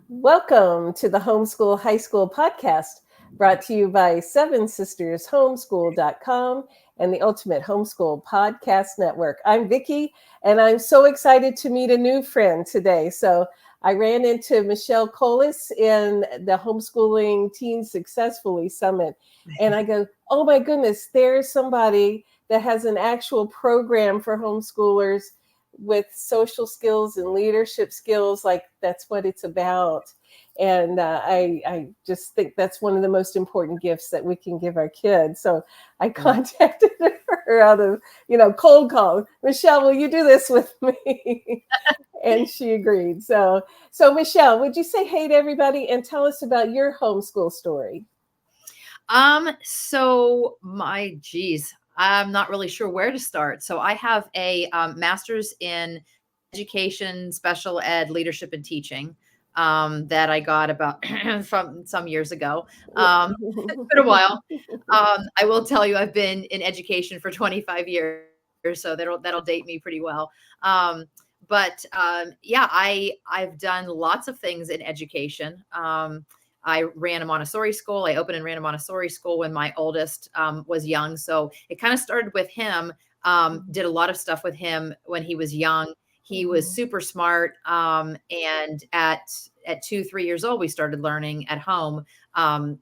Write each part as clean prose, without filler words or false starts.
Welcome to the Homeschool High School podcast, brought to you by Seven Sisters Homeschool.com and the Ultimate Homeschool Podcast Network. I'm Vicki, and I'm so excited to meet a new friend today. So I ran into Michelle Koles in the Homeschooling Teens Successfully Summit, and I go, oh my goodness, there's somebody that has an actual program for homeschoolers with social skills and leadership skills. Like, that's what it's about. And I just think that's one of the most important gifts that we can give our kids. So I contacted her out of, cold call. Michelle, will you do this with me? And she agreed. So Michelle, would you say hey to everybody and tell us about your homeschool story? I'm not really sure where to start. So I have a master's in education, special ed, leadership, and teaching that I got about from some years ago. It's been a while. I will tell you, I've been in education for 25 years, so that'll date me pretty well. I've done lots of things in education. I ran a Montessori school. I opened and ran a Montessori school when my oldest was young. So it kind of started with him. Did a lot of stuff with him when he was young. He was super smart. And at 2-3 years old, we started learning at home,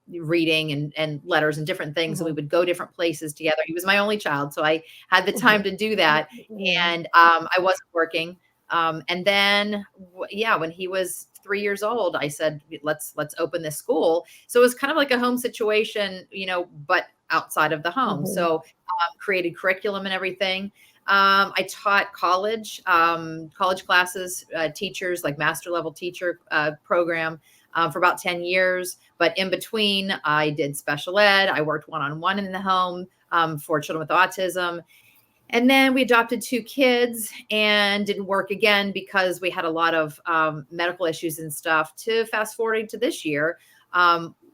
reading and letters and different things. And we would go different places together. He was my only child, so I had the time to do that. And I wasn't working. And then, when he was 3 years old, I said, let's open this school. So it was kind of like a home situation, but outside of the home. So created curriculum and everything. I taught college classes, teachers, like master level teacher program for about 10 years. But in between, I did special ed. I worked one-on-one in the home for children with autism. And then we adopted 2 kids and didn't work again because we had a lot of medical issues and stuff. To fast forwarding to this year,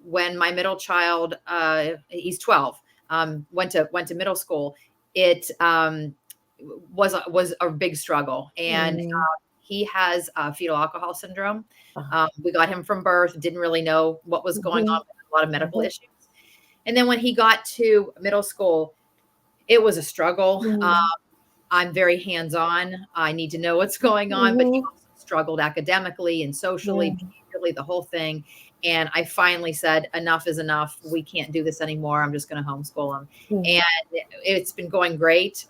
when my middle child, he's 12, went to middle school, it was a big struggle. And he has fetal alcohol syndrome. We got him from birth, didn't really know what was going on, a lot of medical issues. And then when he got to middle school, it was a struggle. I'm very hands-on. I need to know what's going on, but he also struggled academically and socially, behaviorally, the whole thing. And I finally said, enough is enough. We can't do this anymore. I'm just going to homeschool him. And it's been going great.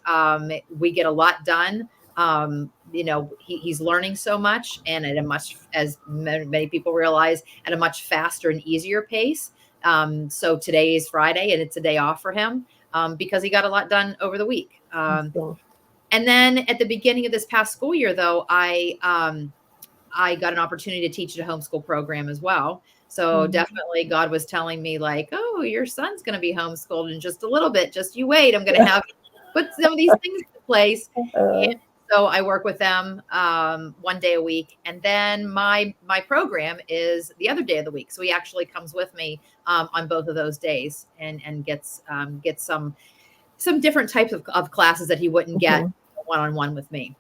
We get a lot done. He's learning so much, and at a much, as many people realize, at a much faster and easier pace. So today is Friday, and it's a day off for him. Because he got a lot done over the week. And then at the beginning of this past school year, though, I got an opportunity to teach at a homeschool program as well. So definitely God was telling me, like, oh, your son's going to be homeschooled in just a little bit. Just you wait. I'm going to have put some of these things in place. And so I work with them 1 day a week. And then my program is the other day of the week. So he actually comes with me on both of those days and gets some different types of classes that he wouldn't get one-on-one with me.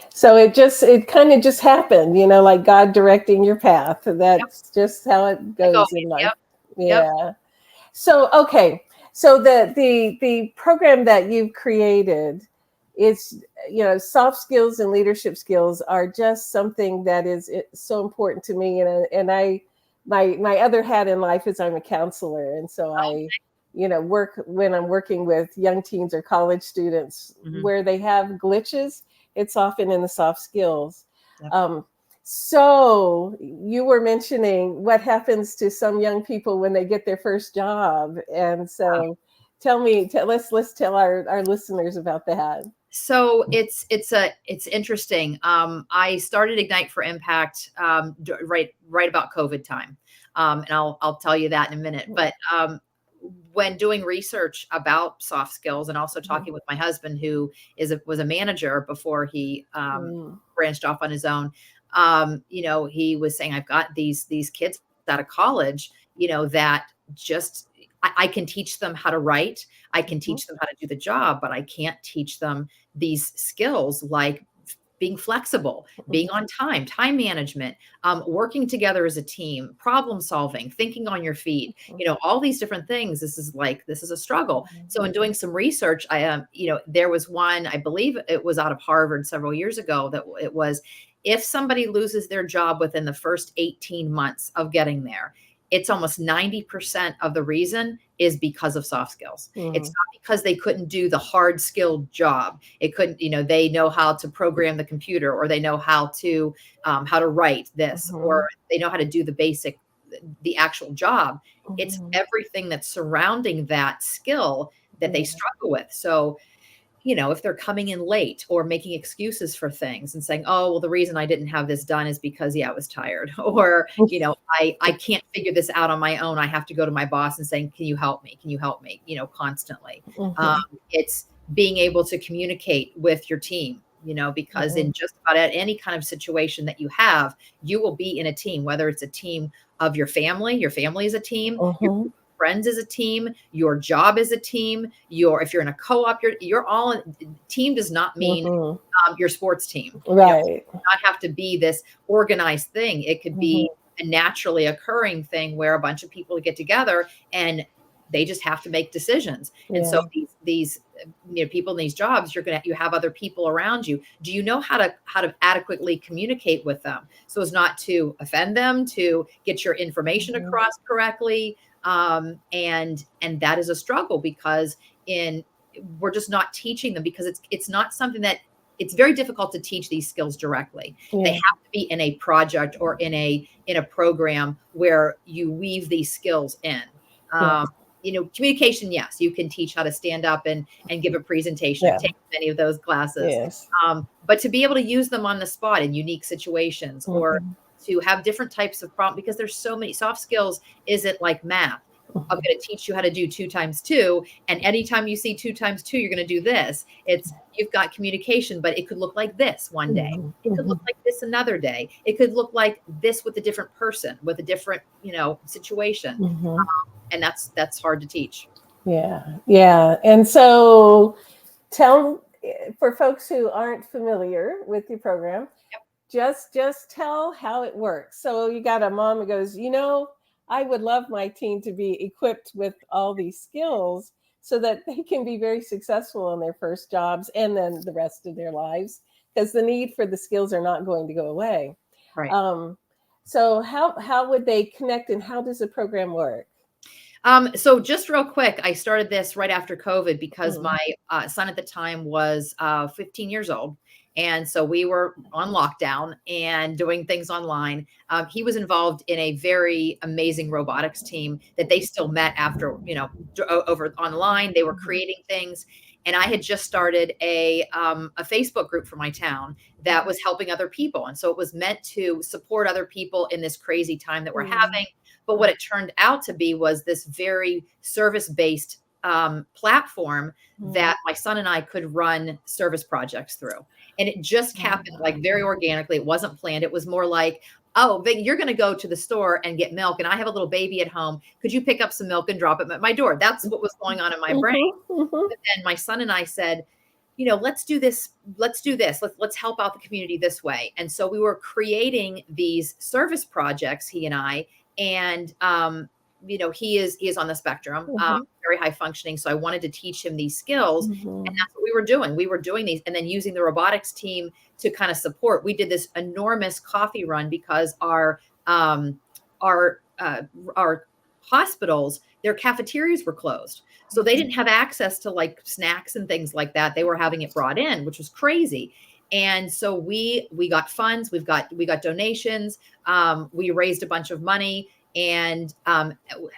So it kind of just happened, like God directing your path. That's just how it goes in life. Yeah. So, okay. So the program that you've created is, soft skills and leadership skills are just something that is so important to me. And my other hat in life is I'm a counselor. And so I work when I'm working with young teens or college students where they have glitches. It's often in the soft skills. So you were mentioning what happens to some young people when they get their first job. And so let's tell our listeners about that. So it's interesting. I started Ignite for Impact right about COVID time. And I'll tell you that in a minute. But when doing research about soft skills and also talking with my husband, who was a manager before he branched off on his own, he was saying, I've got these kids out of college, that just I can teach them how to write. I can teach them how to do the job, but I can't teach them these skills like being flexible, being on time management, working together as a team, problem solving, thinking on your feet, all these different things. This is a struggle. So in doing some research, there was one, I believe it was out of Harvard several years ago, that it was, if somebody loses their job within the first 18 months of getting there, it's almost 90% of the reason is because of soft skills. It's not because they couldn't do the hard skilled job. It couldn't, they know how to program the computer, or they know how to write this, or they know how to do the actual job. It's everything that's surrounding that skill that they struggle with. So, if they're coming in late or making excuses for things and saying, oh, well, the reason I didn't have this done is because, I was tired, or, I can't figure this out on my own. I have to go to my boss and saying, can you help me? Can you help me? Constantly. It's being able to communicate with your team, because in just about any kind of situation that you have, you will be in a team, whether it's a team of your family is a team, your friends is a team, your job is a team, if you're in a co-op, you're all in. Team does not mean your sports team. Right. It does not have to be this organized thing. It could be a naturally occurring thing where a bunch of people get together and they just have to make decisions. And so these people in these jobs, you have other people around you. Do you know how to adequately communicate with them so as not to offend them, to get your information across correctly? And that is a struggle, because we're just not teaching them, because it's not something that, it's very difficult to teach these skills directly. They have to be in a project or in a program where you weave these skills in. Communication, yes, you can teach how to stand up and give a presentation. I've taken many of those classes. But to be able to use them on the spot in unique situations, or to have different types of problems, because there's so many. Soft skills isn't like math. I'm going to teach you how to do 2 times 2. And anytime you see 2 times 2, you're going to do this. You've got communication, but it could look like this one day. It could look like this another day. It could look like this with a different person, with a different, situation. And that's hard to teach. Yeah. And so for folks who aren't familiar with your program, just tell how it works. So you got a mom who goes, I would love my teen to be equipped with all these skills so that they can be very successful in their first jobs and then the rest of their lives, because the need for the skills are not going to go away. Right. So how would they connect, and how does the program work? So just real quick, I started this right after COVID because my son at the time was 15 years old. And so we were on lockdown and doing things online. He was involved in a very amazing robotics team that they still met after, over online. They were creating things. And I had just started a Facebook group for my town that was helping other people. And so it was meant to support other people in this crazy time that we're having. But what it turned out to be was this very service-based platform that my son and I could run service projects through. And it just happened like very organically. It wasn't planned. It was more like, oh, Vic, you're going to go to the store and get milk, and I have a little baby at home. Could you pick up some milk and drop it at my door? That's what was going on in my brain. But then my son and I said, let's do this. Let's do this. Let's help out the community this way. And so we were creating these service projects, he and I, and he is on the spectrum, very high functioning. So I wanted to teach him these skills, and that's what we were doing. We were doing these, and then using the robotics team to kind of support. We did this enormous coffee run because our hospitals, their cafeterias were closed, so they didn't have access to like snacks and things like that. They were having it brought in, which was crazy. And so we got funds, we got donations, we raised a bunch of money, and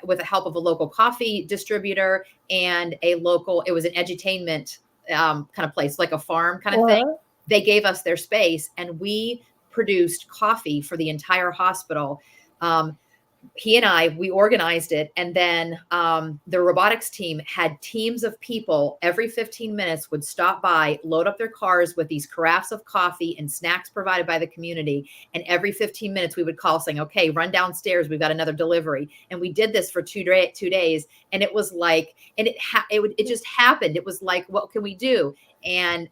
with the help of a local coffee distributor and it was an edutainment kind of place, like a farm kind of thing. They gave us their space, and we produced coffee for the entire hospital. He and I, we organized it. And then the robotics team had teams of people every 15 minutes would stop by, load up their cars with these carafes of coffee and snacks provided by the community. And every 15 minutes we would call saying, okay, run downstairs. We've got another delivery. And we did this for 2 days. And it was like, and it just happened. It was like, what can we do? And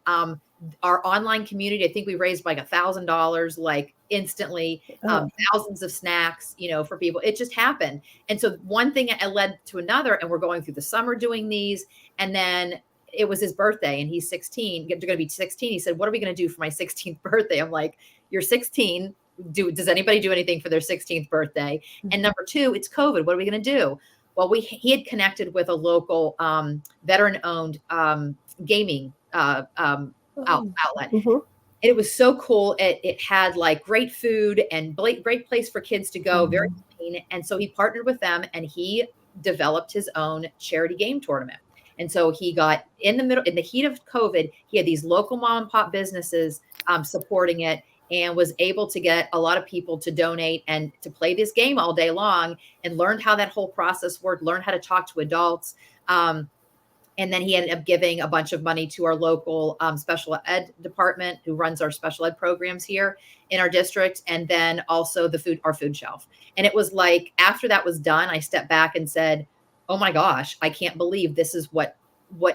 our online community, I think we raised like $1,000, like instantly, thousands of snacks, for people. It just happened. And so one thing led to another, and we're going through the summer doing these. And then it was his birthday and he's 16, going to be 16. He said, what are we going to do for my 16th birthday? I'm like, you're 16. Does anybody do anything for their 16th birthday? And number two, it's COVID. What are we going to do? Well, he had connected with a local veteran-owned gaming outlet. It was so cool. It had like great food and great place for kids to go, very clean. And so he partnered with them and he developed his own charity game tournament. And so he got in the heat of COVID, he had these local mom and pop businesses supporting it, and was able to get a lot of people to donate and to play this game all day long, and learned how that whole process worked, learned how to talk to adults. And then he ended up giving a bunch of money to our local special ed department, who runs our special ed programs here in our district. And then also our food shelf. And it was like, after that was done, I stepped back and said, oh my gosh, I can't believe this is what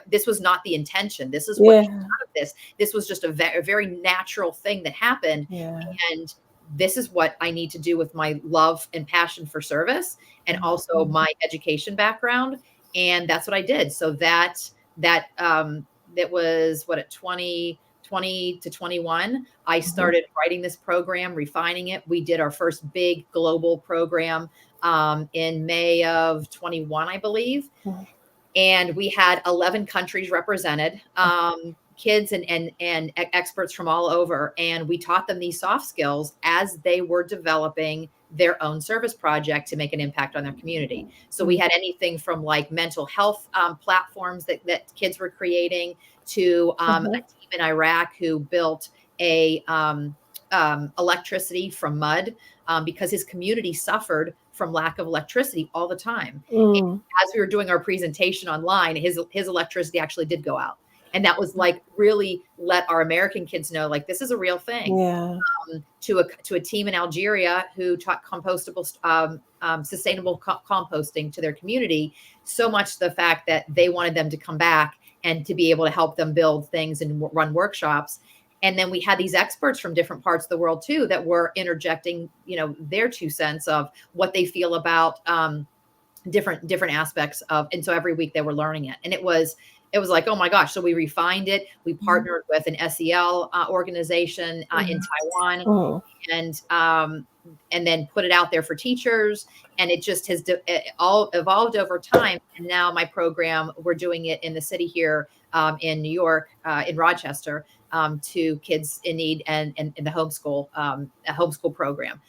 this was not the intention. This is what came out of this. This was just a very natural thing that happened. And this is what I need to do with my love and passion for service, and also my education background. And that's what I did. So that was at 2020 to 21, I started writing this program, refining it. We did our first big global program in May of 21, I believe. And we had 11 countries represented, kids and experts from all over. And we taught them these soft skills as they were developing their own service project to make an impact on their community. So we had anything from like mental health platforms that kids were creating, to a team in Iraq who built a electricity from mud, because his community suffered from lack of electricity all the time. And as we were doing our presentation online, his electricity actually did go out. And that was like, really let our American kids know, like, this is a real thing. To a team in Algeria who taught compostable, sustainable composting to their community, so much the fact that they wanted them to come back and to be able to help them build things and run workshops. And then we had these experts from different parts of the world too, that were interjecting, their 2 cents of what they feel about different aspects of. And so every week they were learning it. And it was like, oh my gosh. So we refined it. We partnered with an SEL organization in Taiwan, and then put it out there for teachers. And it just has all evolved over time. And now my program, we're doing it in the city here in New York, in Rochester, to kids in need and the homeschool, a homeschool program.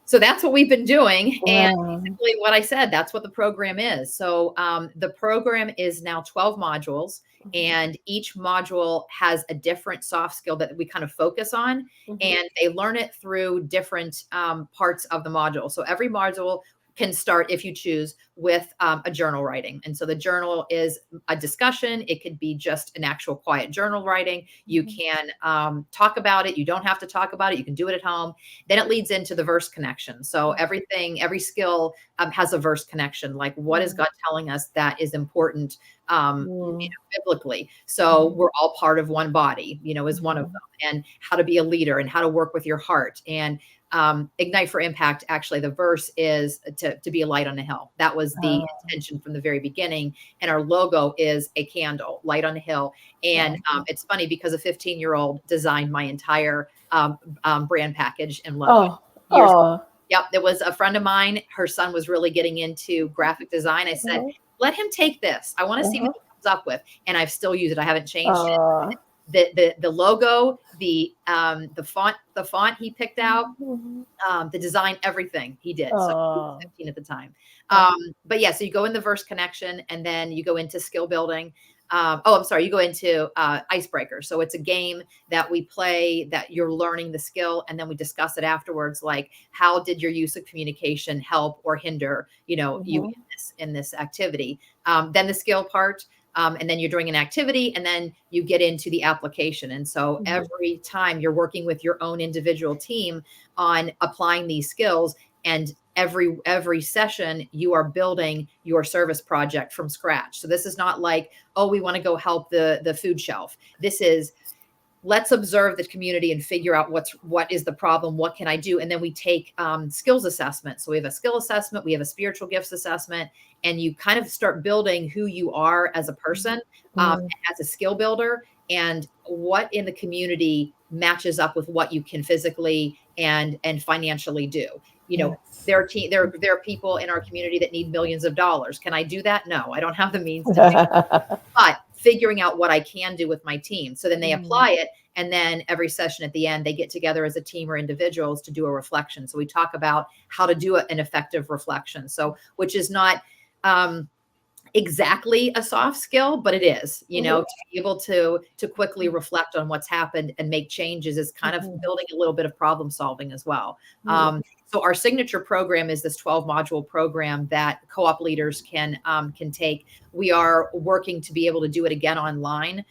So that's what we've been doing. And basically what I said, that's what the program is. So the program is now 12 modules, and each module has a different soft skill that we kind of focus on, and they learn it through different parts of the module. So every module can start, if you choose, with a journal writing. And so the journal is a discussion. It could be just an actual quiet journal writing. You can talk about it. You don't have to talk about it. You can do it at home. Then it leads into the verse connection. So every skill has a verse connection. Like, what is God telling us that is important biblically? So we're all part of one body, is one of them. And how to be a leader, and how to work with your heart. And Ignite for Impact, actually, the verse is to be a light on a hill. That was the intention from the very beginning. And our logo is a candle, light on a hill. And it's funny because a 15-year-old designed my entire brand package and logo. Yep. There was a friend of mine, her son was really getting into graphic design. I said, let him take this. I want to see what he comes up with. And I've still used it. I haven't changed it. The logo, the font he picked out, the design, everything he did. So he was 15 at the time. But yeah, so you go in the verse connection, and then you go into skill building. You go into icebreaker. So it's a game that we play, that you're learning the skill, and then we discuss it afterwards. Like, how did your use of communication help or hinder, you in this activity? Then the skill part. And then you're doing an activity, and then you get into the application. And so every time you're working with your own individual team on applying these skills, and every session you are building your service project from scratch. So this is not like, oh, we want to go help the food shelf. This is, let's observe the community and figure out what is the problem, what can I do, and then we take skills assessment. So we have a skill assessment, we have a spiritual gifts assessment, and you kind of start building who you are as a person, as a skill builder, and what in the community matches up with what you can physically and financially do. You know, there are people in our community that need millions of dollars. Can I do that? No, I don't have the means to do it. But figuring out what I can do with my team. So then they apply it. And then every session at the end, they get together as a team or individuals to do a reflection. So we talk about how to do an effective reflection. So, which is not exactly a soft skill, but it is, you know, to be able to quickly reflect on what's happened and make changes is kind of building a little bit of problem solving as well. So our signature program is this 12 module program that co-op leaders can take. We are working to be able to do it again online.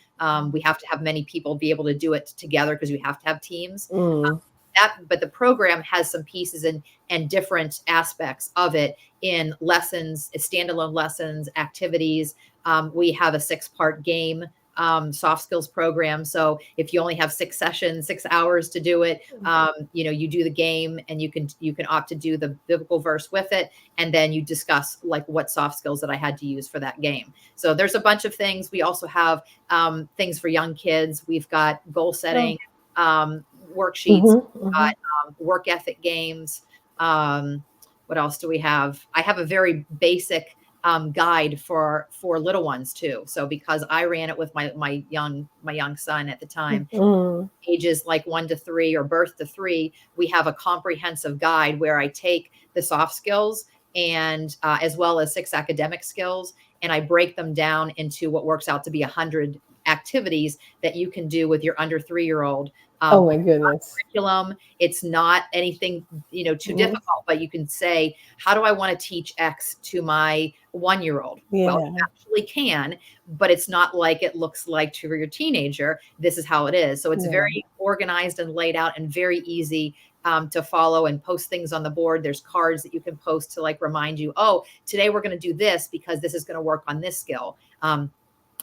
We have to have many people be able to do it together because we have to have teams. But the program has some pieces and different aspects of it in lessons, standalone lessons, activities. We have a 6-part game soft skills program. So if you only have 6 sessions, 6 hours to do it, you know, you do the game and you can opt to do the biblical verse with it. And then you discuss like what soft skills that I had to use for that game. So there's a bunch of things. We also have things for young kids. We've got goal setting, worksheets, we've got work ethic games. What else do we have? I have a very basic guide for little ones too. So because I ran it with my young son at the time, ages like 1 to 3 or birth to 3, we have a comprehensive guide where I take the soft skills and as well as 6 academic skills, and I break them down into what works out to be 100 activities that you can do with your under 3-year-old. Oh my goodness. Curriculum. It's not anything, you know, too difficult, but you can say, how do I want to teach X to my 1-year-old? Well, you actually can, but it's not like it looks like to your teenager. This is how it is. So it's very organized and laid out and very easy to follow and post things on the board. There's cards that you can post to like remind you, oh, today we're going to do this because this is going to work on this skill,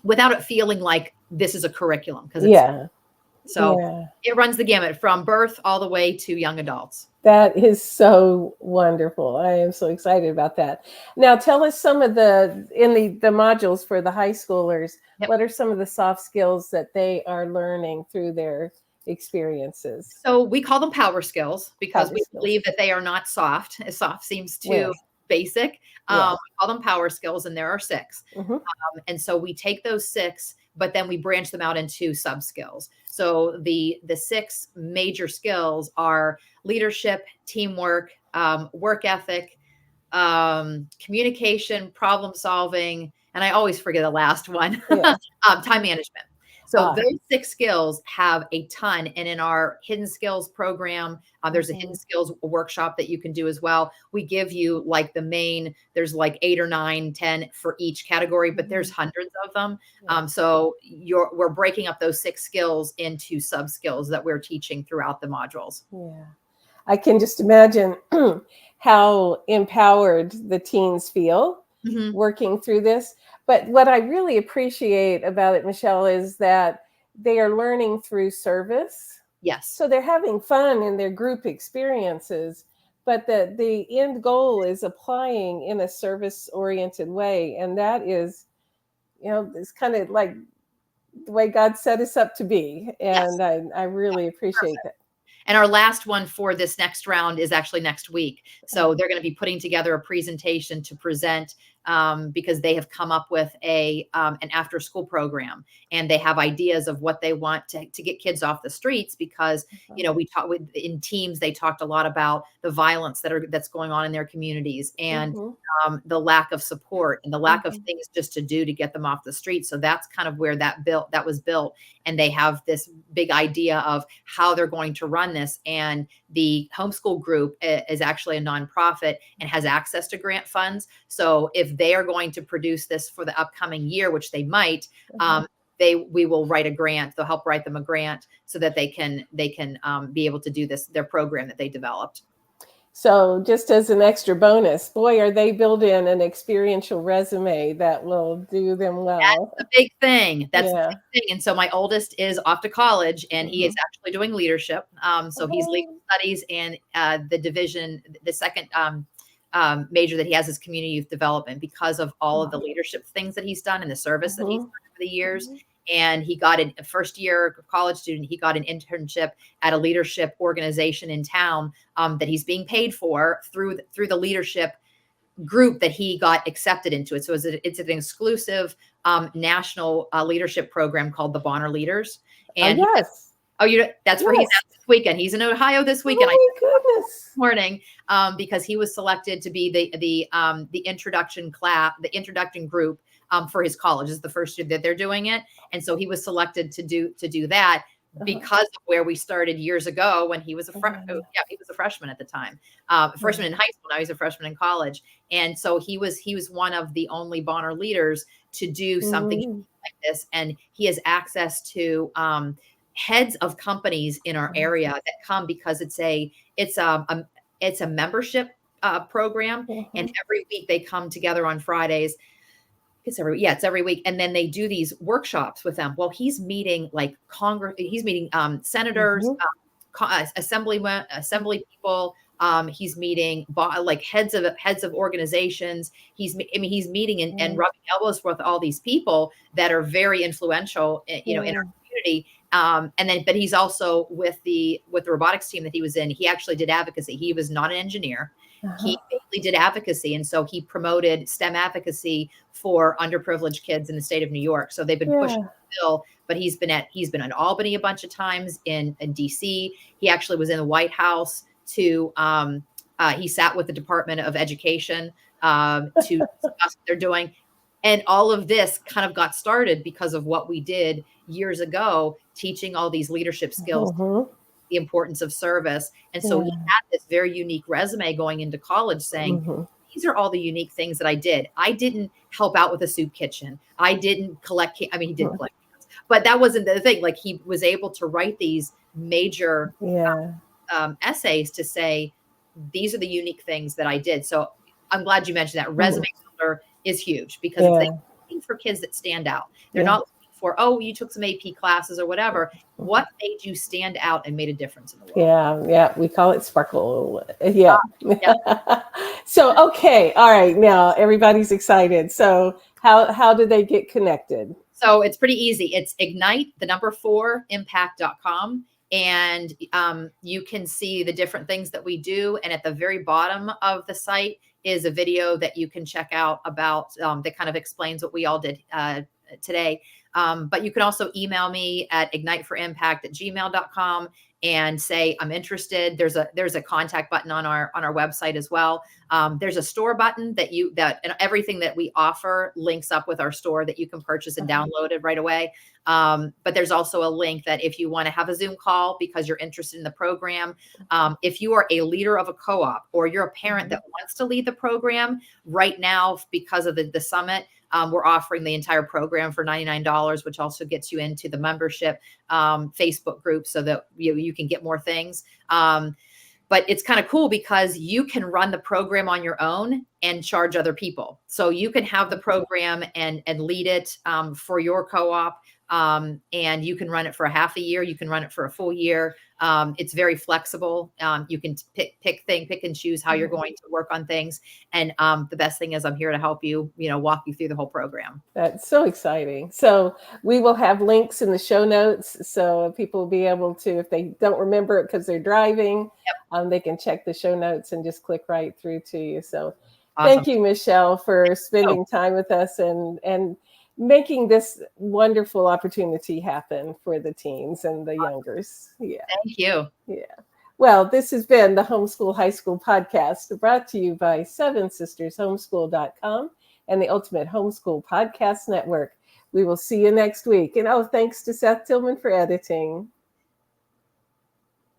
without it feeling like this is a curriculum. Because it runs the gamut from birth all the way to young adults. That is so wonderful. I am so excited about that. Now tell us some of the modules for the high schoolers. What are some of the soft skills that they are learning through their experiences? So we call them power skills because we believe that they are not soft. As soft seems too basic. We call them power skills, and there are 6. And so we take those 6, but then we branch them out into sub skills. So the 6 major skills are leadership, teamwork, work ethic, communication, problem solving, and I always forget the last one, time management. So those 6 skills have a ton. And in our hidden skills program, there's a hidden skills workshop that you can do as well. We give you like the main, there's like 8 or 9, 10 for each category, but there's hundreds of them. So we're breaking up those 6 skills into sub skills that we're teaching throughout the modules. Yeah. I can just imagine how empowered the teens feel working through this. But what I really appreciate about it, Michelle, is that they are learning through service. Yes. So they're having fun in their group experiences, but the end goal is applying in a service-oriented way. And that is, you know, it's kind of like the way God set us up to be. And I really appreciate that. And our last one for this next round is actually next week. So they're going to be putting together a presentation to present because they have come up with an after school program, and they have ideas of what they want to get kids off the streets because, you know, we talked in teams, they talked a lot about the violence that's going on in their communities and the lack of support and the lack of things just to do to get them off the street. So that's kind of where that was built. And they have this big idea of how they're going to run this. And the homeschool group is actually a nonprofit and has access to grant funds. So if they are going to produce this for the upcoming year, which they might, we will write a grant. They'll help write them a grant so that they can be able to do this, their program that they developed. So just as an extra bonus, boy, are they building an experiential resume that will do them well. That's the big thing. That's the Yeah. big thing. And so my oldest is off to college, and he is Mhm. actually doing leadership. So he's legal Oh. studies, and the division, the second major that he has is community youth development, because of all of the leadership things that he's done and the service that he's done over the years. And he got a first year college student. He got an internship at a leadership organization in town that he's being paid for through the leadership group that he got accepted into it. So it's an exclusive national leadership program called the Bonner Leaders. Oh, And yes. that's where he's Yes. at this weekend. He's in Ohio this weekend. Oh, my goodness. Morning, because he was selected to be the introduction class, the introduction group for his college. This is the first year that they're doing it, and so he was selected to do that because of where we started years ago when he was he was a freshman at the time, freshman in high school. Now he's a freshman in college, and so he was one of the only Bonner leaders to do something like this, and he has access to heads of companies in our area that come because it's a membership program, and every week they come together on Fridays. It's every week, and then they do these workshops with them. Well, he's meeting like he's meeting senators, assembly people. He's meeting like heads of organizations. He's meeting and rubbing elbows with all these people that are very influential, in our community. But he's also with the robotics team that he was in. He actually did advocacy. He was not an engineer. He mainly did advocacy, and so he promoted STEM advocacy for underprivileged kids in the state of New York. So they've been pushing the bill, but he's been at Albany a bunch of times, in DC. He actually was in the White House to he sat with the Department of Education to discuss what they're doing. And all of this kind of got started because of what we did years ago, teaching all these leadership skills, the importance of service. And so he had this very unique resume going into college saying, these are all the unique things that I did. I didn't help out with a soup kitchen. I didn't collect, he did collect, but that wasn't the thing. Like, he was able to write these major essays to say, these are the unique things that I did. So I'm glad you mentioned that. Resume builder is huge, because it's looking for kids that stand out. They're not looking for, oh, you took some AP classes or whatever. What made you stand out and made a difference in the world? Yeah. We call it sparkle. Yeah. So, okay. All right. Now everybody's excited. So how do they get connected? So it's pretty easy. It's ignite, the number 4, impact.com. And you can see the different things that we do. And at the very bottom of the site is a video that you can check out about that kind of explains what we all did today. But you can also email me at igniteforimpact@gmail.com and say, I'm interested. There's a contact button on our website as well. There's a store button and everything that we offer links up with our store that you can purchase and download it right away. But there's also a link that if you want to have a Zoom call because you're interested in the program, if you are a leader of a co-op, or you're a parent that wants to lead the program right now, because of the summit, we're offering the entire program for $99, which also gets you into the membership Facebook group, so that you can get more things. But it's kind of cool because you can run the program on your own and charge other people. So you can have the program and lead it for your co-op. And you can run it for a half a year. You can run it for a full year. It's very flexible. You can pick and choose how you're going to work on things. And the best thing is I'm here to help you, walk you through the whole program. That's so exciting. So we will have links in the show notes, so people will be able to, if they don't remember it because they're driving, they can check the show notes and just click right through to you. So Awesome. Thank you, Michelle, for spending time with us and making this wonderful opportunity happen for the teens and the youngers. Yeah. Thank you. Yeah. Well, this has been the Homeschool High School podcast, brought to you by 7sistershomeschool.com and the Ultimate Homeschool Podcast Network. We will see you next week. And thanks to Seth Tillman for editing.